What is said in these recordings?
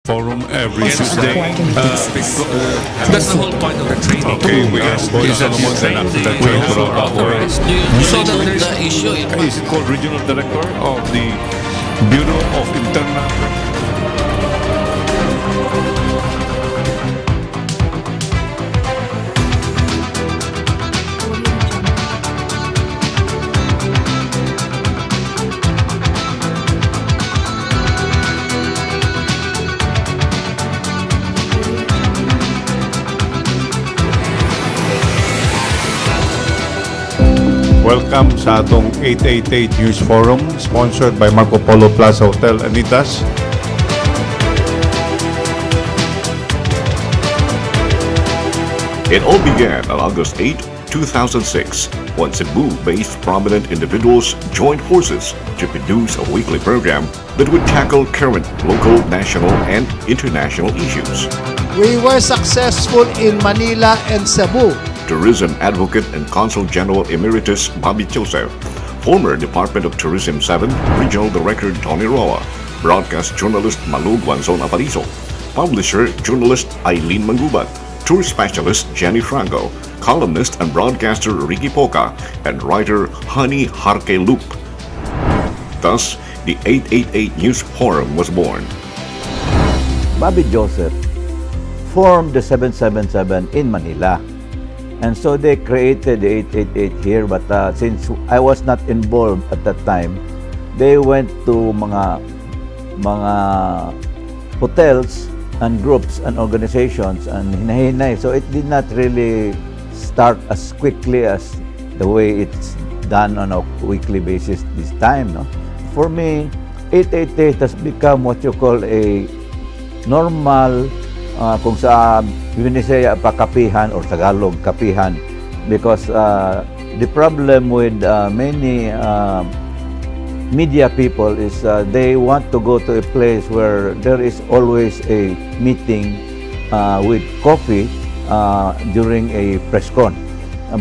Forum every Tuesday. That's the whole point of the training. Okay, we have Boy Solomon and after that train for authorized. So that there's the issue. Is it called Regional Director of the Bureau of Internal? Welcome sa atong 888 News Forum sponsored by Marco Polo Plaza Hotel Anitas. It all began on August 8, 2006, when Cebu-based prominent individuals joined forces to produce a weekly program that would tackle current local, national, and international issues. We were successful in Manila and Cebu. Tourism advocate and Consul General Emeritus Bobby Joseph, former Department of Tourism 7 Regional Director Tony Roa, broadcast journalist Malu Guanzon Aparizo, publisher journalist Eileen Mangubat, tour specialist Jenny Franco, columnist and broadcaster Ricky Poca, and writer Honey Harke Loop. Thus, the 888 News Forum was born. Bobby Joseph formed the 777 in Manila. And so they created the 888 here, but since I was not involved at that time, they went to mga hotels and groups and organizations and hinahinay. So it did not really start as quickly as the way it's done on a weekly basis this time. No? For me, 888 has become what you call a normal, kung sa Binisaya pakapihan or Tagalog kapihan, because the problem with many media people is they want to go to a place where there is always a meeting with coffee during a press con.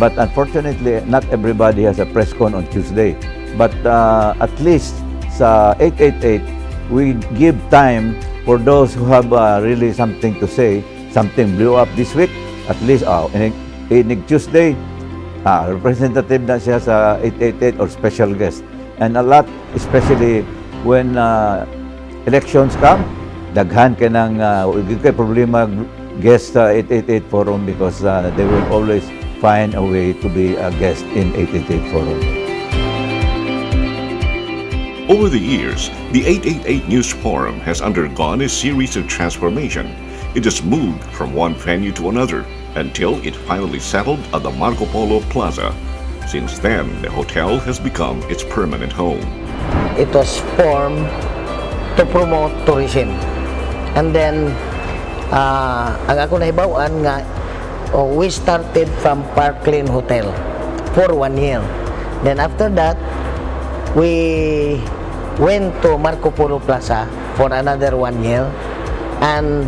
But unfortunately, not everybody has a press con on Tuesday. But at least sa 888, we give time for those who have really something to say. Something blew up this week, at least in Tuesday, representative na siya sa 888 or special guest. And a lot, especially when elections come, daghan ka ng problema guest sa 888 forum because they will always find a way to be a guest in 888 forum. Over the years, the 888 News Forum has undergone a series of transformation. It has moved from one venue to another until it finally settled at the Marco Polo Plaza. Since then, the hotel has become its permanent home. It was formed to promote tourism. And then, ang ako nahibawan nga, we started from Parkland Hotel for 1 year. Then after that, we went to Marco Polo Plaza for another 1 year. And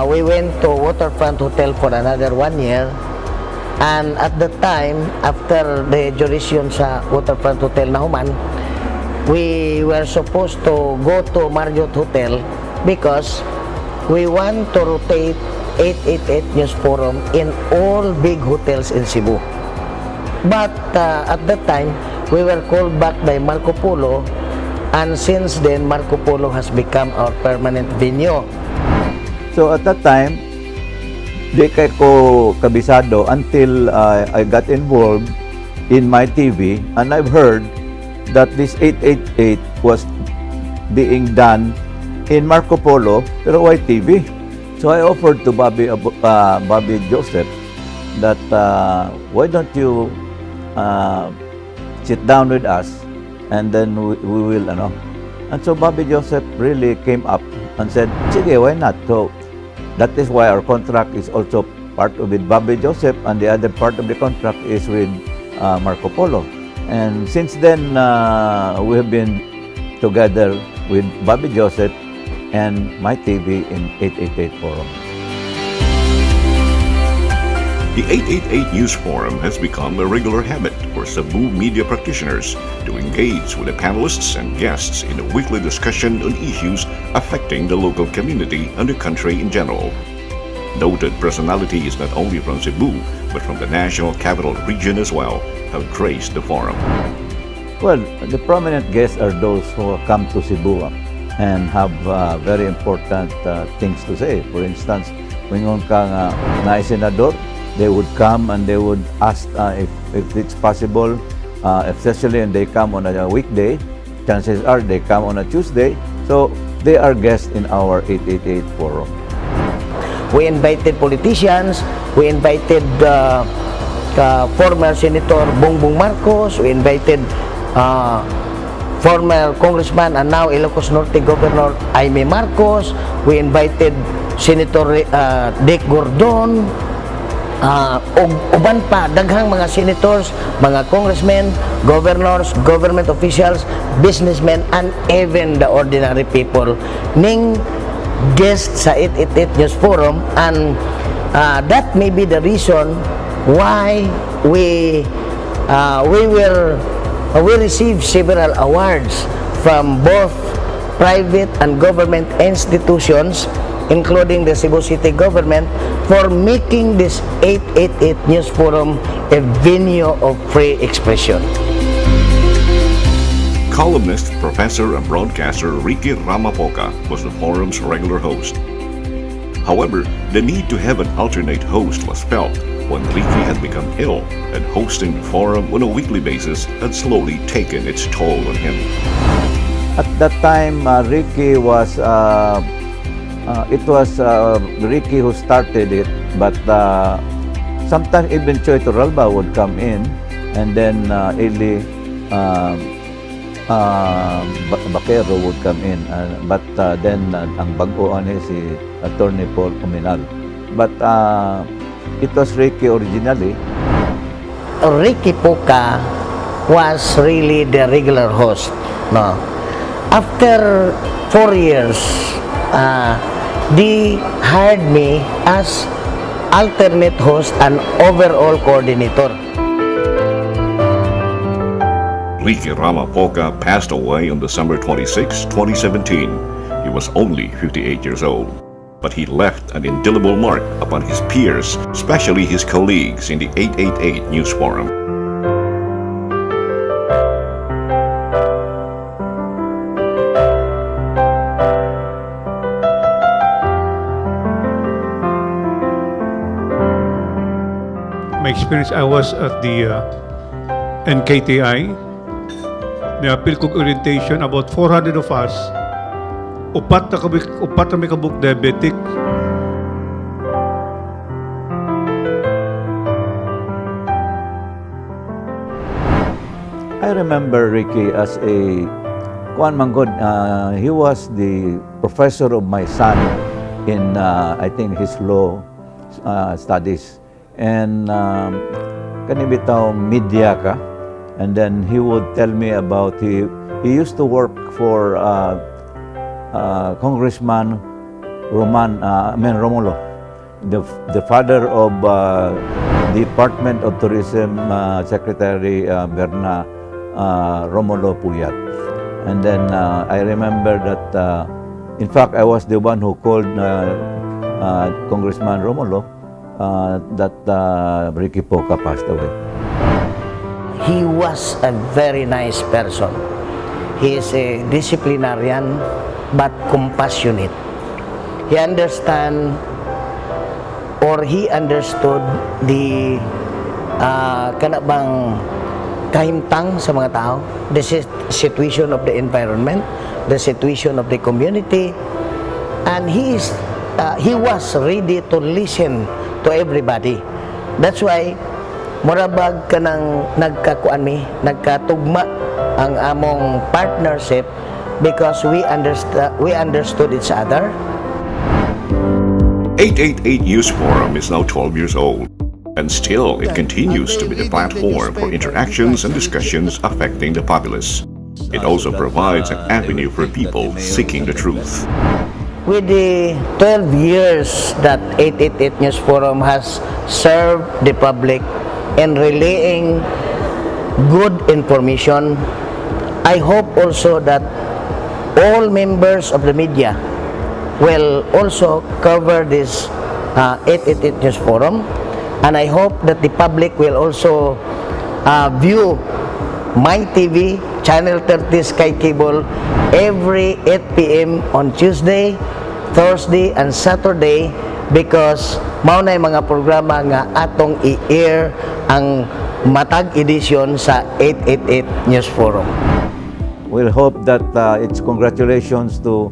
we went to Waterfront Hotel for another 1 year. And at the time, after the duration sa Waterfront Hotel na human, we were supposed to go to Marriott Hotel because we want to rotate 888 News Forum in all big hotels in Cebu. But at that time, we were called back by Marco Polo, and since then, Marco Polo has become our permanent venue. So at that time, di kay ko kabisado until I got involved in MyTV, and I've heard that this 888 was being done in Marco Polo pero YTV. So I offered to Bobby Joseph that why don't you sit down with us and then we will And so Bobby Joseph really came up and said, sige, why not? So that is why our contract is also part of with Bobby Joseph, and the other part of the contract is with Marco Polo. And since then, we have been together with Bobby Joseph and MyTV in 888 Forum. The 888 News Forum has become a regular habit. for Cebu media practitioners to engage with the panelists and guests in a weekly discussion on issues affecting the local community and the country in general. Noted personalities not only from Cebu but from the National Capital Region as well have graced the forum. Well, the prominent guests are those who come to Cebu and have very important things to say. For instance, when yung na senador, they would come and they would ask if it's possible, especially when they come on a weekday, chances are they come on a Tuesday, so they are guests in our 888 forum. We invited politicians, we invited former Senator Bongbong Marcos, we invited former Congressman and now Ilocos Norte Governor Jaime Marcos, we invited Senator Dick Gordon, uban pa, daghang mga senators, mga congressmen, governors, government officials, businessmen, and even the ordinary people ning guest sa 888 News Forum, and that may be the reason why we received several awards from both private and government institutions, including the Cebu City government, for making this 888 News Forum a venue of free expression. Columnist, professor, and broadcaster Ricky Ramapoca was the forum's regular host. However, the need to have an alternate host was felt when Ricky had become ill, and hosting the forum on a weekly basis had slowly taken its toll on him. At that time, Ricky was, it was Ricky who started it, but sometimes even Choy Torralba would come in, and then Eli Baquero would come in, but then ang baguan si Attorney Paul Cominal. But it was Ricky originally. Ricky Poca was really the regular host. No, after 4 years, they hired me as alternate host and overall coordinator. Ricky Ramapoca passed away on December 26, 2017. He was only 58 years old. But he left an indelible mark upon his peers, especially his colleagues in the 888 News Forum. My experience, I was at the NKTI. Napil kong orientation, about 400 of us. Upat na may kabuk diabetic. I remember Ricky as a Juan Mangod. He was the professor of my son in, I think, his law studies. And kanibitaw media ka. And then he would tell me about, he used to work for Congressman Romulo, the father of Department of Tourism Secretary Berna Romulo Puyat. And then I remember that, in fact, I was the one who called Congressman Romulo that Ricky Poca passed away. He was a very nice person. He is a disciplinarian but compassionate. He understood the kanabang kahimtang sa mga tao, the situation of the environment, the situation of the community, and he was ready to listen to everybody. That's why murabag ka nang nagkatugma ang among partnership, because we understood each other. 888 News Forum is now 12 years old, and still it continues to be the platform for interactions and discussions affecting the populace. It also provides an avenue for people seeking the truth. With the 12 years that 888 News Forum has served the public in relaying good information. I hope also that all members of the media will also cover this 888 News Forum, and I hope that the public will also view MyTV Channel 30 Sky Cable every 8 p.m. on Tuesday, Thursday, and Saturday, because mao na yung mga programa nga atong i-air ang matag edition sa 888 News Forum. We'll hope that it's congratulations to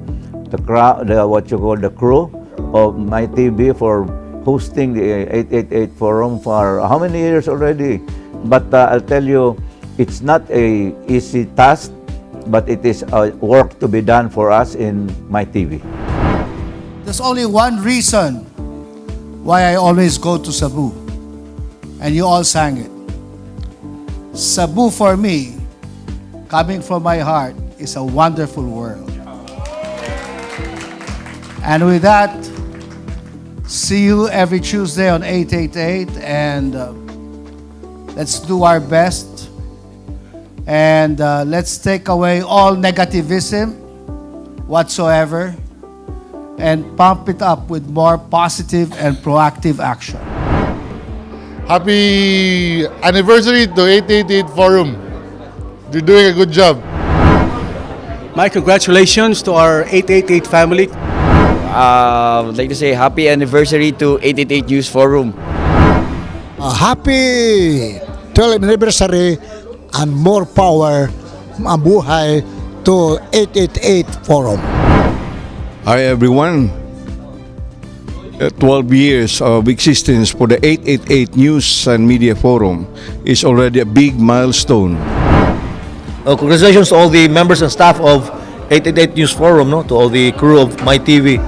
the crowd, what you call the crew of MyTV for hosting the 888 Forum for how many years already? But I'll tell you, it's not a easy task, but it is a work to be done for us in MyTV. There's only one reason why I always go to Cebu, and you all sang it. Cebu for me, coming from my heart, is a wonderful world. And with that, see you every Tuesday on 888, and let's do our best, and let's take away all negativism whatsoever and pump it up with more positive and proactive action. Happy anniversary to 888 Forum. You're doing a good job. My congratulations to our 888 family. I'd like to say happy anniversary to 888 News Forum. Happy 12th anniversary and more power, mabuhay to 888 Forum. Hi everyone. 12 years of existence for the 888 News and Media Forum is already a big milestone. Congratulations to all the members and staff of 888 News Forum, to all the crew of MyTV.